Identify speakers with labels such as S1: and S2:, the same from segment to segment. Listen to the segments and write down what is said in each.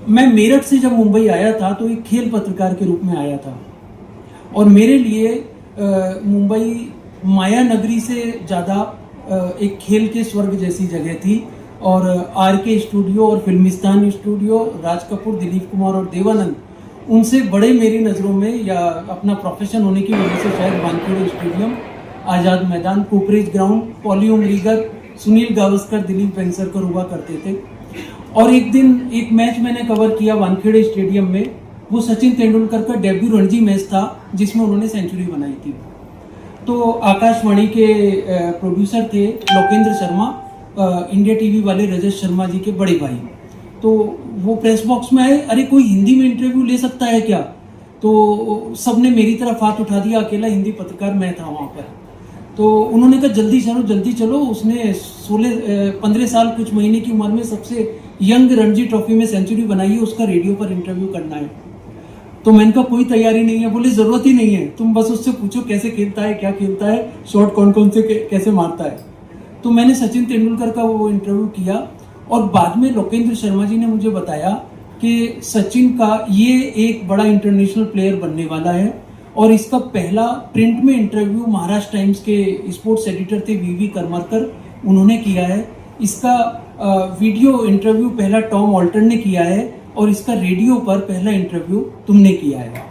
S1: मैं मेरठ से जब मुंबई आया था तो एक खेल पत्रकार के रूप में आया था और मेरे लिए मुंबई माया नगरी से ज़्यादा एक खेल के स्वर्ग जैसी जगह थी। और आर के स्टूडियो और फिल्मिस्तान स्टूडियो, राज कपूर, दिलीप कुमार और देवानंद, उनसे बड़े मेरी नज़रों में, या अपना प्रोफेशन होने की वजह से शायद, Wankhede stadium, Azad Maidan, Cooperage ground, पॉलियम रीगर, सुनील गावस्कर, दिलीप वेंगसरकर हुआ करते थे। और एक दिन एक मैच मैंने कवर किया वानखेड़े स्टेडियम में। वो सचिन तेंदुलकर का डेब्यू रणजी मैच था जिसमें उन्होंने सेंचुरी बनाई थी। तो आकाशवाणी के प्रोड्यूसर थे लोकेंद्र शर्मा, इंडिया टीवी वाले रजत शर्मा जी के बड़े भाई। तो वो प्रेस बॉक्स में आए, अरे कोई हिंदी में इंटरव्यू ले सकता है क्या? तो सबने मेरी तरफ हाथ उठा दिया, अकेला हिंदी पत्रकार मैं था वहाँ पर। तो उन्होंने कहा जल्दी चलो। उसने 15 साल कुछ महीने की उम्र में सबसे यंग रणजी ट्रॉफी में सेंचुरी बनाई है, उसका रेडियो पर इंटरव्यू करना है। तो मैंने कहा कोई तैयारी नहीं है। बोले जरूरत ही नहीं है, तुम बस उससे पूछो कैसे खेलता है, क्या खेलता है, शॉट कौन से कैसे मारता है। तो मैंने सचिन तेंदुलकर का वो इंटरव्यू किया और बाद में लोकेंद्र शर्मा जी ने मुझे बताया कि सचिन का ये एक बड़ा इंटरनेशनल प्लेयर बनने वाला है। और इसका पहला प्रिंट में इंटरव्यू महाराष्ट्र टाइम्स के स्पोर्ट्स एडिटर थे वीवी करमरकर, उन्होंने किया है। इसका वीडियो इंटरव्यू पहला टॉम ऑल्टर ने किया है और इसका रेडियो पर पहला इंटरव्यू तुमने किया है।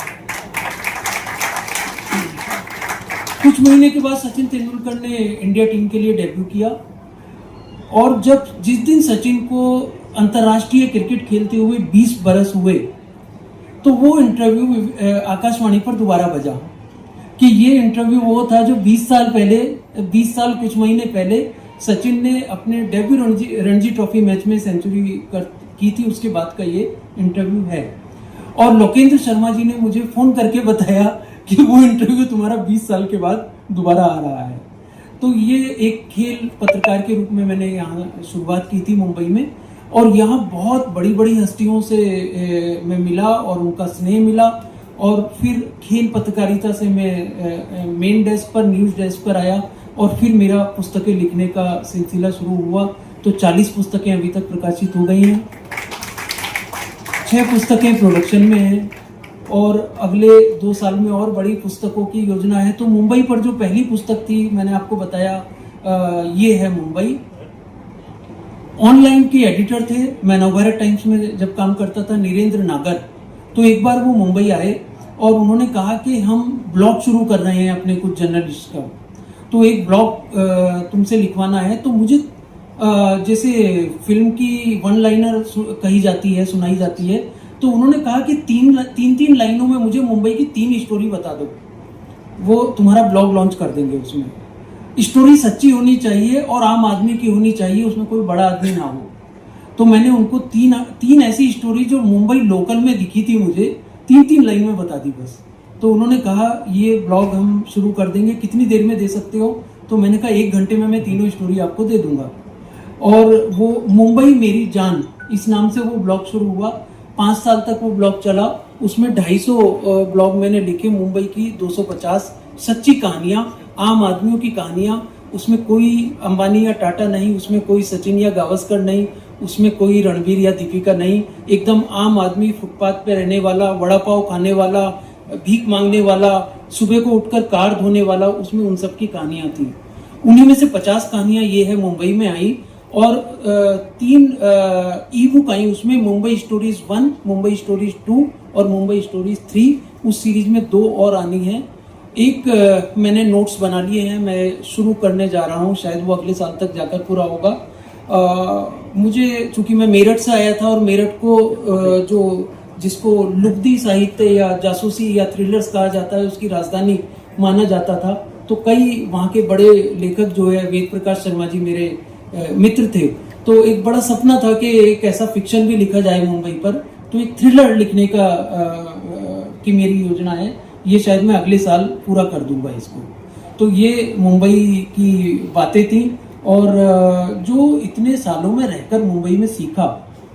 S1: कुछ महीने के बाद सचिन तेंदुलकर ने इंडिया टीम के लिए डेब्यू किया। और जिस दिन सचिन को अंतर्राष्ट्रीय क्रिकेट खेलते हुए 20 बरस हुए, तो वो इंटरव्यू आकाशवाणी पर दोबारा बजा कि ये इंटरव्यू वो था जो 20 साल कुछ महीने पहले सचिन ने अपने डेब्यू रणजी ट्रॉफी मैच में सेंचुरी की थी, उसके बाद का ये इंटरव्यू है। और लोकेंद्र शर्मा जी ने मुझे फोन करके बताया कि वो इंटरव्यू तुम्हारा 20 साल के बाद दोबारा आ रहा है। तो ये एक खेल पत्रकार के रूप में मैंने यहाँ शुरुआत की थी मुंबई में, और यहाँ बहुत बड़ी बड़ी हस्तियों से मैं मिला और उनका स्नेह मिला। और फिर खेल पत्रकारिता से मैं मेन डेस्क पर, न्यूज़ डेस्क पर आया और फिर मेरा पुस्तकें लिखने का सिलसिला शुरू हुआ। तो 40 पुस्तकें अभी तक प्रकाशित हो गई हैं, 6 पुस्तकें प्रोडक्शन में हैं और अगले 2 साल में और बड़ी पुस्तकों की योजना है। तो मुंबई पर जो पहली पुस्तक थी, मैंने आपको बताया, ये है मुंबई। ऑनलाइन के एडिटर थे, मैं नवभारत टाइम्स में जब काम करता था, नीरेंद्र नागर। तो एक बार वो मुंबई आए और उन्होंने कहा कि हम ब्लॉग शुरू कर रहे हैं अपने कुछ जर्नलिस्ट का, तो एक ब्लॉग तुमसे लिखवाना है। तो मुझे जैसे फिल्म की वन लाइनर कही जाती है, सुनाई जाती है, तो उन्होंने कहा कि तीन लाइनों में मुझे मुंबई की 3 स्टोरी बता दो, वो तुम्हारा ब्लॉग लॉन्च कर देंगे। उसमें स्टोरी सच्ची होनी चाहिए और आम आदमी की होनी चाहिए, उसमें कोई बड़ा आदमी ना हो। तो मैंने उनको तीन ऐसी स्टोरी जो मुंबई लोकल में दिखी थी मुझे, 3 लाइन में बता दी बस। तो उन्होंने कहा ये ब्लॉग हम शुरू कर देंगे, कितनी देर में दे सकते हो? तो मैंने कहा 1 घंटे में मैं 3 स्टोरी आपको दे दूंगा। और वो मुंबई मेरी जान, इस नाम से वो ब्लॉग शुरू हुआ। 5 साल तक वो ब्लॉग चला। उसमें 250 ब्लॉग मैंने लिखे, मुंबई की 250 सच्ची कहानियां, आम आदमियों की कहानियां। उसमें कोई अंबानी या टाटा नहीं, उसमें कोई सचिन या गावस्कर नहीं, उसमें कोई रणवीर या दीपिका नहीं। एकदम आम आदमी, फुटपाथ पे रहने वाला, वड़ा पाव खाने वाला, भीख मांगने वाला, सुबह को उठकर कार धोने वाला, उसमें उन सब की कहानियां थी। उन्हीं में से 50 कहानियां ये है मुंबई में आई। और 3 ई बुक आई, उसमें मुंबई स्टोरीज 1, मुंबई स्टोरीज 2 और मुंबई स्टोरीज 3। उस सीरीज में 2 और आनी है। एक मैंने नोट्स बना लिए हैं, मैं शुरू करने जा रहा हूँ, शायद वो अगले साल तक जाकर पूरा होगा। मुझे, चूंकि मैं मेरठ से आया था और मेरठ को जिसको लुगदी साहित्य या जासूसी या थ्रिलर्स कहा जाता है, उसकी राजधानी माना जाता था। तो कई वहाँ के बड़े लेखक जो है, वेद प्रकाश शर्मा जी मेरे मित्र थे। तो एक बड़ा सपना था कि एक ऐसा फिक्शन भी लिखा जाए मुंबई पर। तो एक थ्रिलर लिखने की मेरी योजना है, ये शायद मैं अगले साल पूरा कर दूंगा इसको। तो ये मुंबई की बातें थी। और जो इतने सालों में रहकर मुंबई में सीखा,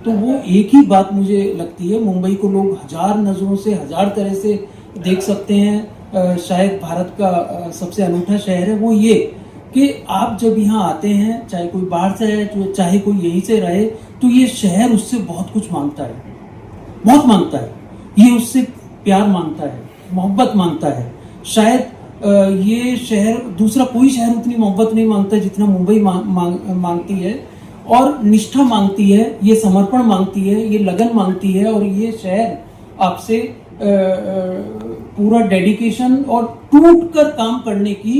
S1: तो वो एक ही बात मुझे लगती है, मुंबई को लोग 1000 नजरों से, 1000 तरह से देख सकते हैं। शायद भारत का सबसे अनूठा शहर है, वो ये कि आप जब यहाँ आते हैं, चाहे कोई बाहर से है, चाहे कोई यहीं से रहे, तो ये शहर उससे बहुत कुछ मांगता है, बहुत मांगता है। ये उससे प्यार मांगता है, मोहब्बत मांगता है। शायद ये शहर, दूसरा कोई शहर उतनी मोहब्बत नहीं मांगता जितना मुंबई मांगती है, और निष्ठा मांगती है, ये समर्पण मांगती है, ये लगन मांगती है, और ये शहर आपसे पूरा डेडिकेशन और टूट कर काम करने की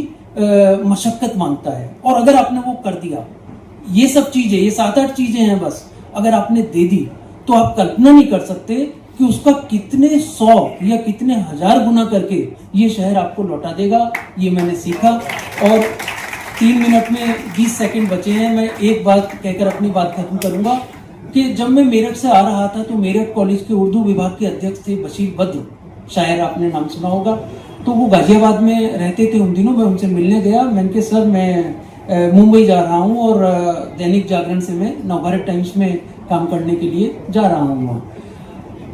S1: मशक्कत मांगता है। और अगर आपने वो कर दिया, ये सब चीजें, ये 7-8 चीजें हैं बस, अगर आपने दे दी, तो आप कल्पना नहीं कर सकते कि उसका कितने 100 या कितने 1000 गुना करके ये शहर आपको लौटा देगा। ये मैंने सीखा। और 3 मिनट में 20 सेकंड बचे हैं, मैं एक बात कहकर अपनी बात खत्म करूंगा कि जब मैं मेरठ से आ रहा था, तो मेरठ कॉलेज के उर्दू विभाग के अध्यक्ष थे बशीर बद्र, शायर, आपने नाम सुना होगा। तो वो गाजियाबाद में रहते थे उन दिनों। मैं उनसे मिलने गया। मैंने कहा सर, मैं मुंबई जा रहा हूँ और दैनिक जागरण से मैं नवभारत टाइम्स में काम करने के लिए जा रहा हूँ वहाँ।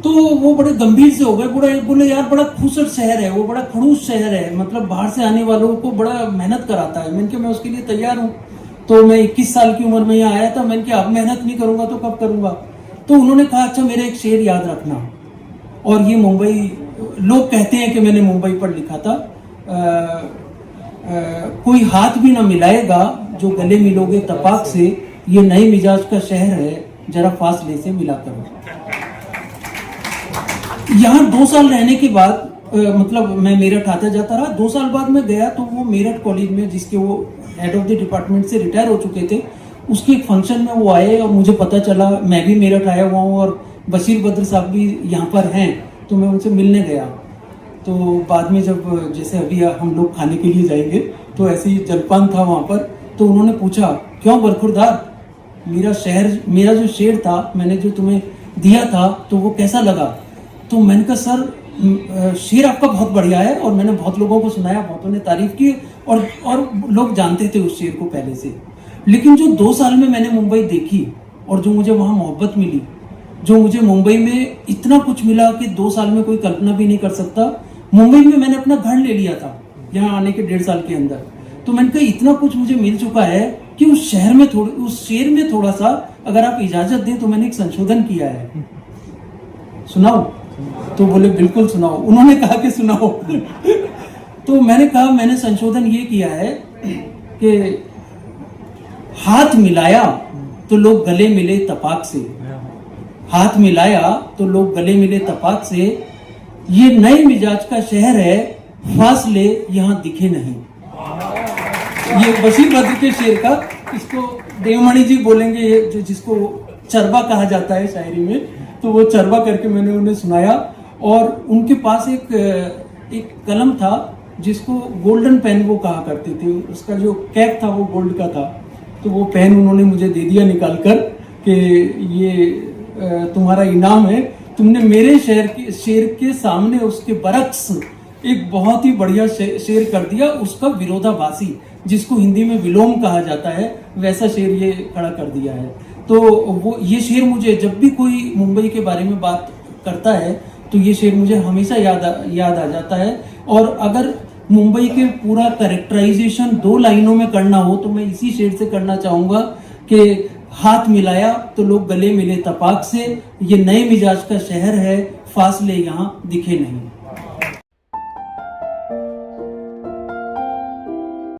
S1: तो वो बड़े गंभीर से हो गए, बोले यार बड़ा खूबसूरत शहर है, वो बड़ा खड़ूस शहर है, मतलब बाहर से आने वालों को बड़ा मेहनत कराता है। मैंने कहा मैं उसके लिए तैयार हूँ। तो मैं 21 साल की उम्र में यहाँ आया था। मैंने कहा अब मेहनत नहीं करूंगा तो कब करूंगा। तो उन्होंने कहा अच्छा मेरा एक शेर याद रखना। और ये मुंबई, लोग कहते हैं कि मैंने मुंबई पर लिखा था, कोई हाथ भी ना मिलाएगा जो गले मिलोगे तपाक से, ये नए मिजाज का शहर है, जरा फासले से मिला करो। यहाँ 2 साल रहने के बाद मतलब मैं मेरठ आता जाता रहा। 2 साल बाद मैं गया तो वो मेरठ कॉलेज में, जिसके वो हेड ऑफ द डिपार्टमेंट से रिटायर हो चुके थे, उसके एक फंक्शन में वो आए और मुझे पता चला। मैं भी मेरठ आया हुआ हूँ और बशीर बद्र साहब भी यहाँ पर हैं, तो मैं उनसे मिलने गया। तो बाद में जब, जैसे अभी हम लोग खाने के लिए जाएंगे, तो ऐसे ही जलपान था वहाँ पर। तो उन्होंने पूछा क्यों बरखुरदार, मेरा जो शेर था, मैंने जो तुम्हें दिया था, तो वो कैसा लगा। तो मैंने कहा सर शेर आपका बहुत बढ़िया है, और मैंने बहुत लोगों को सुनाया, बहुतों ने तारीफ की, और लोग जानते थे उस शेर को पहले से। लेकिन जो 2 साल में मैंने मुंबई देखी और जो मुझे वहाँ मोहब्बत मिली, जो मुझे मुंबई में इतना कुछ मिला कि 2 साल में कोई कल्पना भी नहीं कर सकता। मुंबई में मैंने अपना घर ले लिया था यहाँ आने के 1.5 साल के अंदर। तो मैंने कहा इतना कुछ मुझे मिल चुका है कि उस शेर में थोड़ा सा अगर आप इजाजत दें तो मैंने एक संशोधन किया है, सुनाओ। तो बोले बिल्कुल सुनाओ। उन्होंने कहा कि सुनाओ। तो मैंने कहा मैंने संशोधन ये किया है कि हाथ मिलाया तो लोग गले मिले तपाक से, हाथ मिलाया तो लोग गले मिले तपाक से, ये नए मिजाज का शहर है, फासले यहाँ दिखे नहीं। ये बशीर बद्र के शेर का, इसको देवमणि जी बोलेंगे, ये जिसको चरबा कहा जाता है शायरी में, तो वो चरबा करके मैंने उन्हें सुनाया। और उनके पास एक कलम था जिसको गोल्डन पेन वो कहा करते थे, उसका जो कैप था वो गोल्ड का था। तो वो पेन उन्होंने मुझे दे दिया निकाल कर कि ये तुम्हारा इनाम है, तुमने मेरे शेर के सामने उसके बरक्स एक बहुत ही बढ़िया शेर कर दिया, उसका विरोधाभासी, जिसको हिंदी में विलोम कहा जाता है, वैसा शेर ये खड़ा कर दिया है। तो वो ये शेर मुझे, जब भी कोई मुंबई के बारे में बात करता है तो ये शेर मुझे हमेशा याद आ जाता है। और अगर मुंबई के पूरा कैरेक्टराइजेशन 2 लाइनों में करना हो तो मैं इसी शेर से करना चाहूँगा कि हाथ मिलाया तो लोग गले मिले तपाक से, ये नए मिजाज का शहर है, फासले यहाँ दिखे नहीं।